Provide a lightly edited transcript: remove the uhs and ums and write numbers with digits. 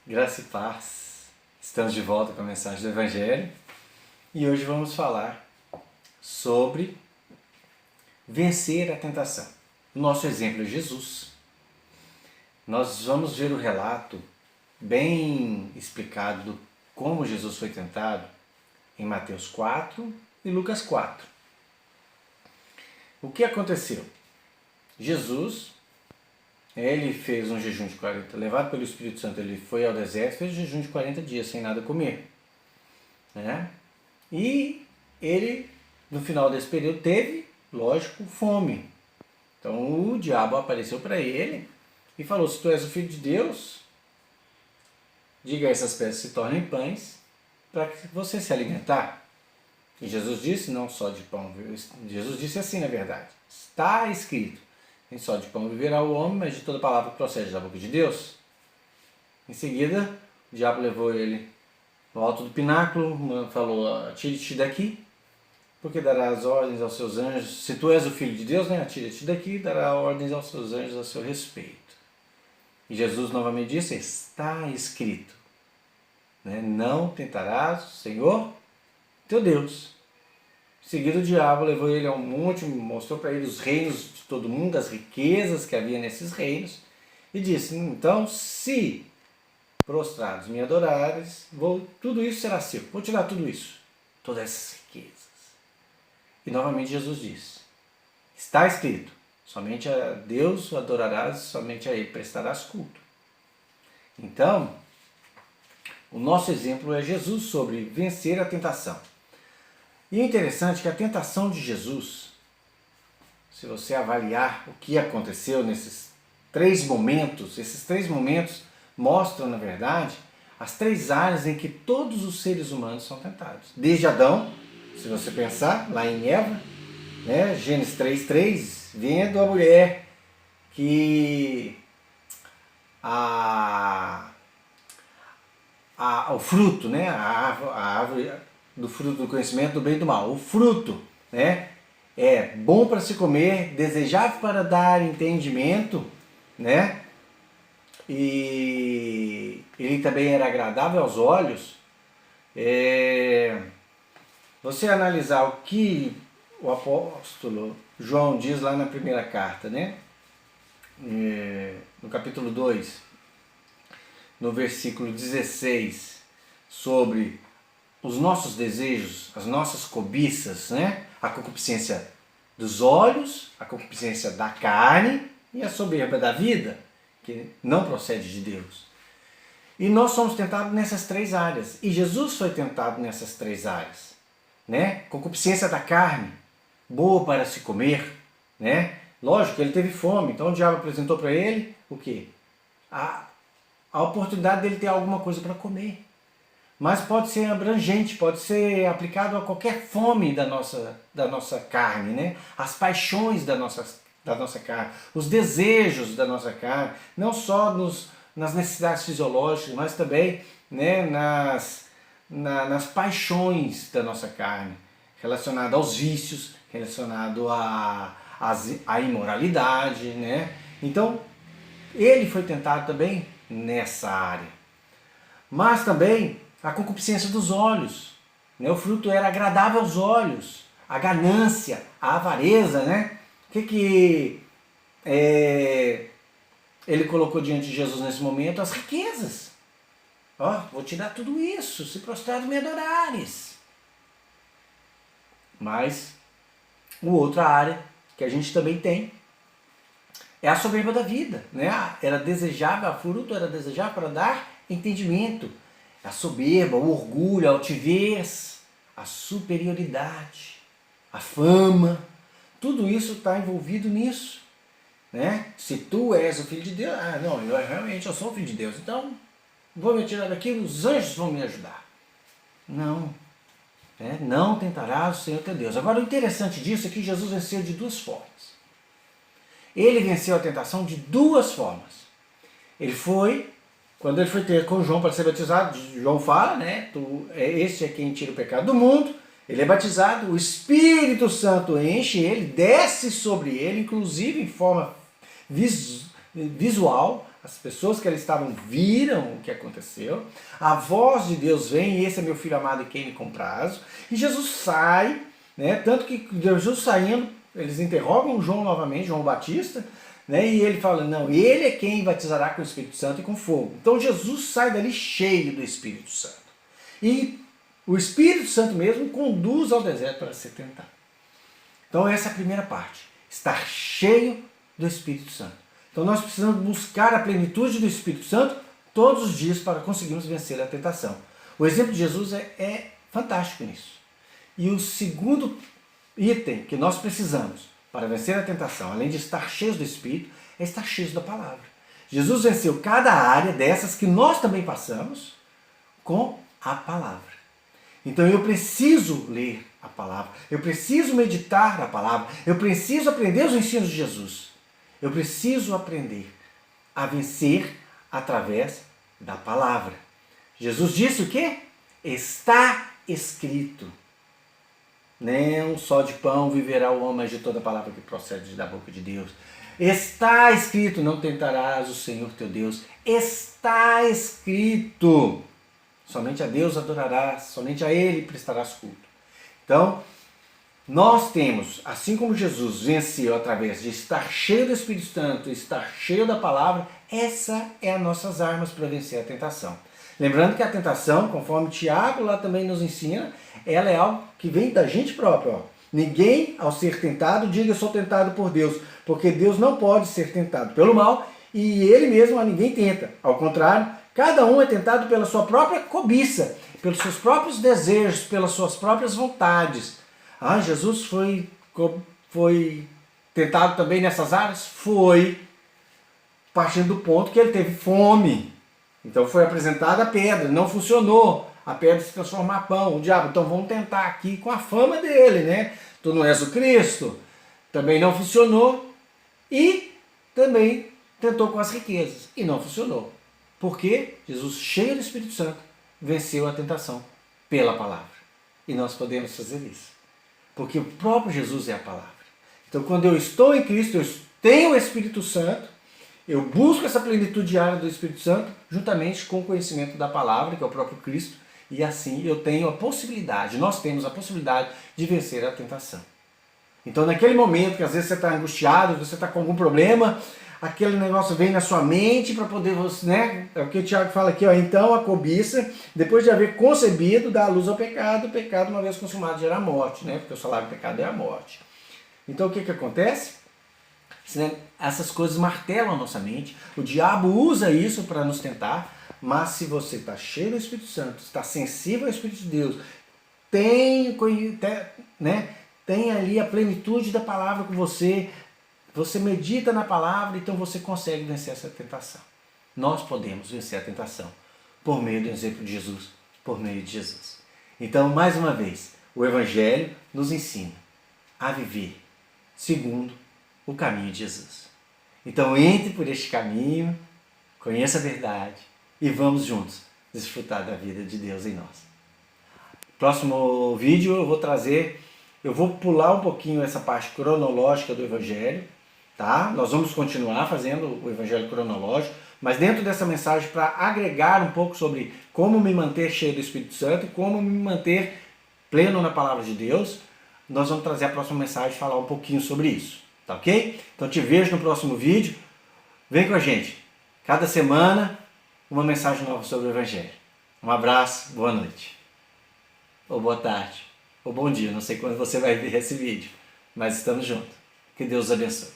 Graça e paz. Estamos de volta com a mensagem do Evangelho e hoje vamos falar sobre vencer a tentação. O nosso exemplo é Jesus. Nós vamos ver o relato bem explicado do como Jesus foi tentado em Mateus 4 e Lucas 4. O que aconteceu? Jesus, ele fez um jejum de 40, levado pelo Espírito Santo, ele foi ao deserto, fez um jejum de 40 dias sem nada comer. Né? E ele, no final desse período, teve, lógico, fome. Então o diabo apareceu para ele e falou: se tu és o Filho de Deus, diga a essas pedras se tornem pães para que você se alimentar. E Jesus disse: não só de pão. Jesus disse assim, na verdade: está escrito, nem só de pão viverá o homem, mas de toda palavra que procede da boca de Deus. Em seguida, o diabo levou ele no alto do pináculo, falou: atire-te daqui, porque dará as ordens aos seus anjos. Se tu és o Filho de Deus, né, atire-te daqui, dará ordens aos seus anjos a seu respeito. E Jesus novamente disse: está escrito, né, não tentarás o Senhor teu Deus. Em seguida, o diabo levou ele a um monte, mostrou para ele os reinos de todo mundo, as riquezas que havia nesses reinos, e disse: então, se prostrados me adorares, tudo isso será seu. Vou tirar tudo isso, todas essas riquezas. E novamente Jesus disse: está escrito, somente a Deus o adorarás, somente a Ele prestarás culto. Então, o nosso exemplo é Jesus sobre vencer a tentação. E é interessante que a tentação de Jesus, se você avaliar o que aconteceu nesses três momentos, esses três momentos mostram, na verdade, as três áreas em que todos os seres humanos são tentados. Desde Adão, se você pensar, lá em Eva, né, Gênesis 3:3, vendo a mulher que o fruto, né, a árvore do fruto do conhecimento do bem e do mal. O fruto, né, é bom para se comer, desejável para dar entendimento, né, e ele também era agradável aos olhos. Você analisar o que o apóstolo João diz lá na primeira carta, né, no capítulo 2, no versículo 16, sobre os nossos desejos, as nossas cobiças, né? A concupiscência dos olhos, a concupiscência da carne e a soberba da vida, que não procede de Deus. E nós somos tentados nessas três áreas. E Jesus foi tentado nessas três áreas. Né? Concupiscência da carne, boa para se comer. Né? Lógico que ele teve fome, então o diabo apresentou para ele o quê? A oportunidade dele ter alguma coisa para comer. Mas pode ser abrangente, pode ser aplicado a qualquer fome da nossa carne, né? As paixões da nossa carne, os desejos da nossa carne, não só nas necessidades fisiológicas, mas também, né, nas paixões da nossa carne, relacionado aos vícios, relacionado à imoralidade, né? Então, ele foi tentado também nessa área. Mas também a concupiscência dos olhos, né? O fruto era agradável aos olhos, a ganância, a avareza, né? O que ele colocou diante de Jesus nesse momento? As riquezas. Ó, vou te dar tudo isso, se prostrado me adorares. Mas, outra área que a gente também tem é a soberba da vida, né? Era desejável, a fruto era desejável para dar entendimento. A soberba, o orgulho, a altivez, a superioridade, a fama, tudo isso está envolvido nisso. Né? Se tu és o Filho de Deus, não, eu sou o Filho de Deus, então vou me tirar daqui, os anjos vão me ajudar. Não, né? Não tentarás o Senhor teu Deus. Agora o interessante disso é que Jesus venceu de duas formas. Ele venceu a tentação de duas formas. Quando ele foi ter com João para ser batizado, João fala, né? Este é quem tira o pecado do mundo. Ele é batizado, o Espírito Santo enche ele, desce sobre ele, inclusive em forma visual, as pessoas que ali estavam viram o que aconteceu, a voz de Deus vem, e esse é meu filho amado em quem me comprazo, e Jesus sai, né? Tanto que Jesus saindo, eles interrogam João novamente, João Batista, né? E ele fala, não, ele é quem batizará com o Espírito Santo e com fogo. Então Jesus sai dali cheio do Espírito Santo. E o Espírito Santo mesmo conduz ao deserto para ser tentado. Então essa é a primeira parte, estar cheio do Espírito Santo. Então nós precisamos buscar a plenitude do Espírito Santo todos os dias para conseguirmos vencer a tentação. O exemplo de Jesus é fantástico nisso. E o segundo item que nós precisamos para vencer a tentação, além de estar cheios do Espírito, é estar cheios da palavra. Jesus venceu cada área dessas que nós também passamos com a palavra. Então eu preciso ler a palavra, eu preciso meditar a palavra, eu preciso aprender os ensinos de Jesus. Eu preciso aprender a vencer através da palavra. Jesus disse o quê? Está escrito. Nem só de pão viverá o homem, mas de toda palavra que procede da boca de Deus. Está escrito, não tentarás o Senhor teu Deus. Está escrito. Somente a Deus adorarás, somente a Ele prestarás culto. Então, nós temos, assim como Jesus venceu através de estar cheio do Espírito Santo, estar cheio da palavra, essa é as nossas armas para vencer a tentação. Lembrando que a tentação, conforme Tiago lá também nos ensina, ela é algo que vem da gente própria. Ó. Ninguém, ao ser tentado, diga eu sou tentado por Deus, porque Deus não pode ser tentado pelo mal e Ele mesmo a ninguém tenta. Ao contrário, cada um é tentado pela sua própria cobiça, pelos seus próprios desejos, pelas suas próprias vontades. Ah, Jesus foi tentado também nessas áreas? Foi, partindo do ponto que ele teve fome. Então foi apresentada a pedra, não funcionou. A pedra se transformar em pão. O diabo, então vamos tentar aqui com a fama dele, né? Tu não és o Cristo. Também não funcionou. E também tentou com as riquezas. E não funcionou. Porque Jesus, cheio do Espírito Santo, venceu a tentação pela palavra. E nós podemos fazer isso. Porque o próprio Jesus é a palavra. Então quando eu estou em Cristo, eu tenho o Espírito Santo, eu busco essa plenitude diária do Espírito Santo, juntamente com o conhecimento da palavra, que é o próprio Cristo, e assim eu tenho a possibilidade, nós temos a possibilidade de vencer a tentação. Então naquele momento que às vezes você está angustiado, você está com algum problema, aquele negócio vem na sua mente para poder você, né? É o que o Tiago fala aqui, ó. Então a cobiça, depois de haver concebido, dá luz ao pecado, o pecado uma vez consumado gera a morte, né? Porque o salário do pecado é a morte. Então o que acontece? Essas coisas martelam a nossa mente, o diabo usa isso para nos tentar, mas se você está cheio do Espírito Santo, está sensível ao Espírito de Deus, tem ali a plenitude da palavra com você, você medita na palavra, então você consegue vencer essa tentação. Nós podemos vencer a tentação por meio do exemplo de Jesus, por meio de Jesus. Então, mais uma vez, o Evangelho nos ensina a viver segundo o caminho de Jesus. Então entre por este caminho, conheça a verdade e vamos juntos desfrutar da vida de Deus em nós. Próximo vídeo eu vou pular um pouquinho essa parte cronológica do Evangelho, tá? Nós vamos continuar fazendo o Evangelho cronológico, mas dentro dessa mensagem para agregar um pouco sobre como me manter cheio do Espírito Santo e como me manter pleno na palavra de Deus, nós vamos trazer a próxima mensagem e falar um pouquinho sobre isso. Tá ok? Então te vejo no próximo vídeo. Vem com a gente. Cada semana, uma mensagem nova sobre o Evangelho. Um abraço, boa noite. Ou boa tarde. Ou bom dia. Não sei quando você vai ver esse vídeo. Mas estamos juntos. Que Deus os abençoe.